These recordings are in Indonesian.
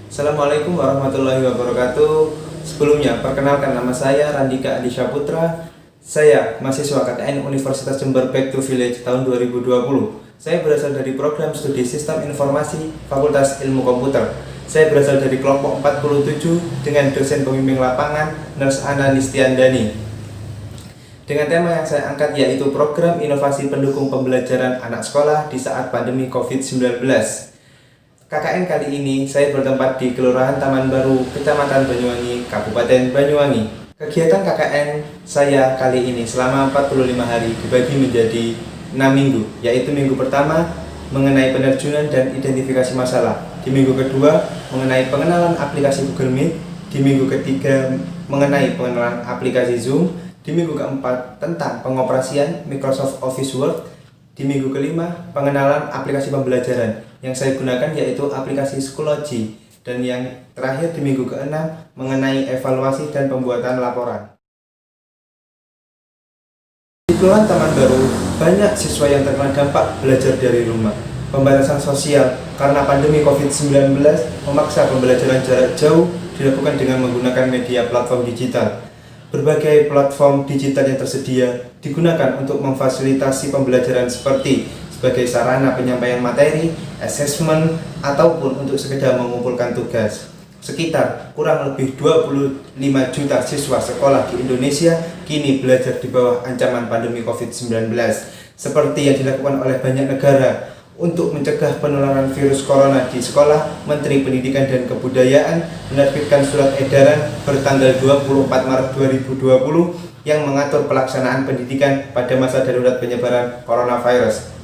Assalamualaikum warahmatullahi wabarakatuh. Sebelumnya, perkenalkan nama saya Randika Adisya Putra. Saya mahasiswa KKN Universitas Jember Back to Village tahun 2020. Saya berasal dari program studi Sistem Informasi Fakultas Ilmu Komputer. Saya berasal dari kelompok 47 dengan dosen pembimbing lapangan Nurse Ana Listiandani. Dengan tema yang saya angkat yaitu program inovasi pendukung pembelajaran anak sekolah di saat pandemi COVID-19. KKN kali ini saya bertempat di Kelurahan Taman Baru, Kecamatan Banyuwangi, Kabupaten Banyuwangi. Kegiatan KKN saya kali ini selama 45 hari dibagi menjadi 6 minggu, yaitu minggu pertama mengenai penerjunan dan identifikasi masalah, di minggu kedua mengenai pengenalan aplikasi Google Meet, di minggu ketiga mengenai pengenalan aplikasi Zoom, di minggu keempat tentang pengoperasian Microsoft Office Word, di minggu kelima pengenalan aplikasi pembelajaran yang saya gunakan yaitu aplikasi Schoology, dan yang terakhir di minggu keenam mengenai evaluasi dan pembuatan laporan. Di Kelurahan Taman Baru banyak siswa yang terkena dampak belajar dari rumah. Pembatasan sosial karena pandemi COVID-19 memaksa pembelajaran jarak jauh dilakukan dengan menggunakan media platform digital. Berbagai platform digital yang tersedia digunakan untuk memfasilitasi pembelajaran seperti sebagai sarana penyampaian materi, assessment, ataupun untuk sekedar mengumpulkan tugas. Sekitar kurang lebih 25 juta siswa sekolah di Indonesia kini belajar di bawah ancaman pandemi COVID-19. Seperti yang dilakukan oleh banyak negara untuk mencegah penularan virus corona di sekolah, Menteri Pendidikan dan Kebudayaan menerbitkan surat edaran bertanggal 24 Maret 2020 yang mengatur pelaksanaan pendidikan pada masa darurat penyebaran coronavirus.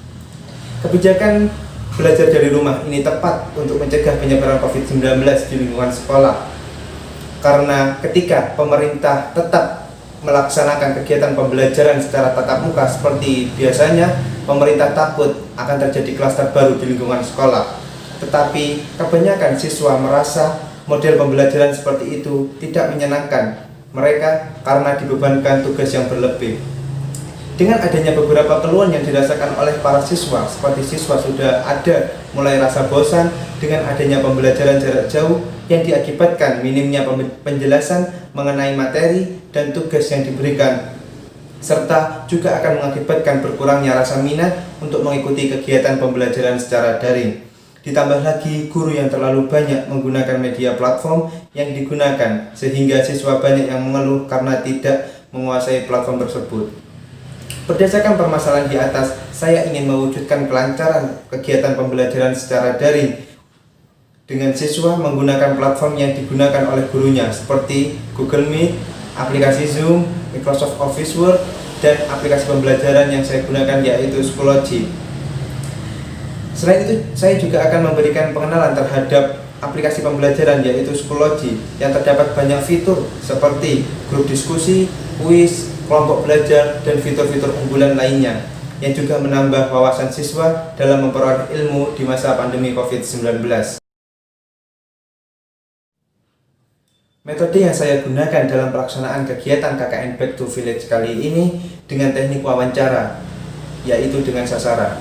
Kebijakan belajar dari rumah ini tepat untuk mencegah penyebaran COVID-19 di lingkungan sekolah. Karena ketika pemerintah tetap melaksanakan kegiatan pembelajaran secara tatap muka seperti biasanya, pemerintah takut akan terjadi klaster baru di lingkungan sekolah. Tetapi kebanyakan siswa merasa model pembelajaran seperti itu tidak menyenangkan mereka karena dibebankan tugas yang berlebih. Dengan adanya beberapa keluhan yang dirasakan oleh para siswa, seperti siswa sudah ada mulai rasa bosan dengan adanya pembelajaran jarak jauh yang diakibatkan minimnya penjelasan mengenai materi dan tugas yang diberikan, serta juga akan mengakibatkan berkurangnya rasa minat untuk mengikuti kegiatan pembelajaran secara daring. Ditambah lagi guru yang terlalu banyak menggunakan media platform yang digunakan, sehingga siswa banyak yang mengeluh karena tidak menguasai platform tersebut. Berdasarkan permasalahan di atas, saya ingin mewujudkan kelancaran kegiatan pembelajaran secara daring dengan siswa menggunakan platform yang digunakan oleh gurunya seperti Google Meet, aplikasi Zoom, Microsoft Office Word, dan aplikasi pembelajaran yang saya gunakan yaitu Schoology. Selain itu, saya juga akan memberikan pengenalan terhadap aplikasi pembelajaran yaitu Schoology yang terdapat banyak fitur seperti grup diskusi, kuis, kelompok belajar, dan fitur-fitur unggulan lainnya yang juga menambah wawasan siswa dalam memperoleh ilmu di masa pandemi COVID-19. Metode yang saya gunakan dalam pelaksanaan kegiatan KKN Back to Village kali ini dengan teknik wawancara, yaitu dengan sasaran.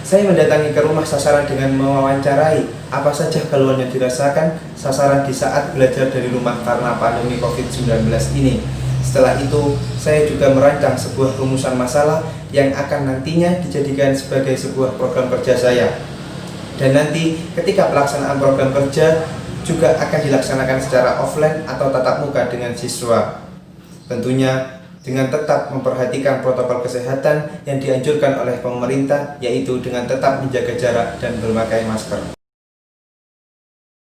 Saya mendatangi ke rumah sasaran dengan mewawancarai apa saja keluhan yang dirasakan sasaran di saat belajar dari rumah karena pandemi COVID-19 ini. Setelah itu, saya juga merancang sebuah rumusan masalah yang akan nantinya dijadikan sebagai sebuah program kerja saya. Dan nanti ketika pelaksanaan program kerja juga akan dilaksanakan secara offline atau tatap muka dengan siswa. Tentunya dengan tetap memperhatikan protokol kesehatan yang dianjurkan oleh pemerintah, yaitu dengan tetap menjaga jarak dan memakai masker.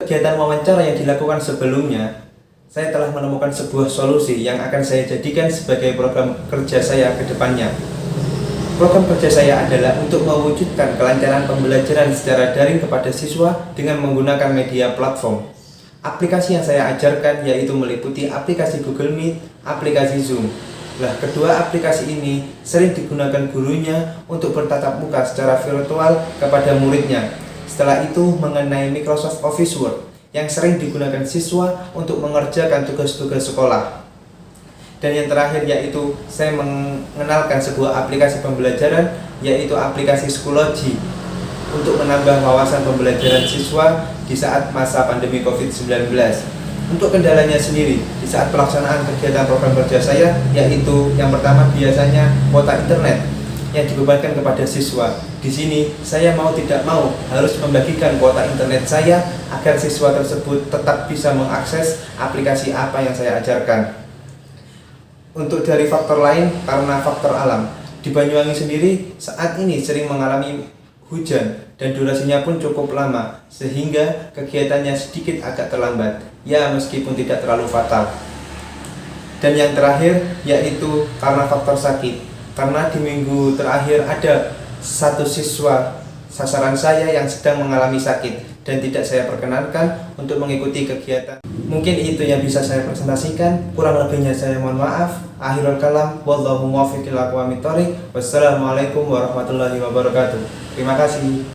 Kegiatan wawancara yang dilakukan sebelumnya, saya telah menemukan sebuah solusi yang akan saya jadikan sebagai program kerja saya ke depannya. Program kerja saya adalah untuk mewujudkan kelancaran pembelajaran secara daring kepada siswa dengan menggunakan media platform. Aplikasi yang saya ajarkan yaitu meliputi aplikasi Google Meet, aplikasi Zoom. Kedua aplikasi ini sering digunakan gurunya untuk bertatap muka secara virtual kepada muridnya. Setelah itu mengenai Microsoft Office Word yang sering digunakan siswa untuk mengerjakan tugas-tugas sekolah. Dan yang terakhir yaitu saya mengenalkan sebuah aplikasi pembelajaran yaitu aplikasi Schoology untuk menambah wawasan pembelajaran siswa di saat masa pandemi COVID-19. Untuk kendalanya sendiri di saat pelaksanaan kegiatan program kerja saya, yaitu yang pertama biasanya kuota internet yang dibebankan kepada siswa. Di sini saya mau tidak mau harus membagikan kuota internet saya agar siswa tersebut tetap bisa mengakses aplikasi apa yang saya ajarkan. Untuk dari faktor lain, karena faktor alam, di Banyuwangi sendiri saat ini sering mengalami hujan dan durasinya pun cukup lama, sehingga kegiatannya sedikit agak terlambat, ya meskipun tidak terlalu fatal. Dan yang terakhir yaitu karena faktor sakit, karena di minggu terakhir ada satu siswa sasaran saya yang sedang mengalami sakit dan tidak saya perkenankan untuk mengikuti kegiatan. Mungkin itu yang bisa saya presentasikan, kurang lebihnya saya mohon maaf. Akhirul kalam, wallahu muwaffiq ila aqwamit thoriq. Wassalamualaikum warahmatullahi wabarakatuh. Terima kasih.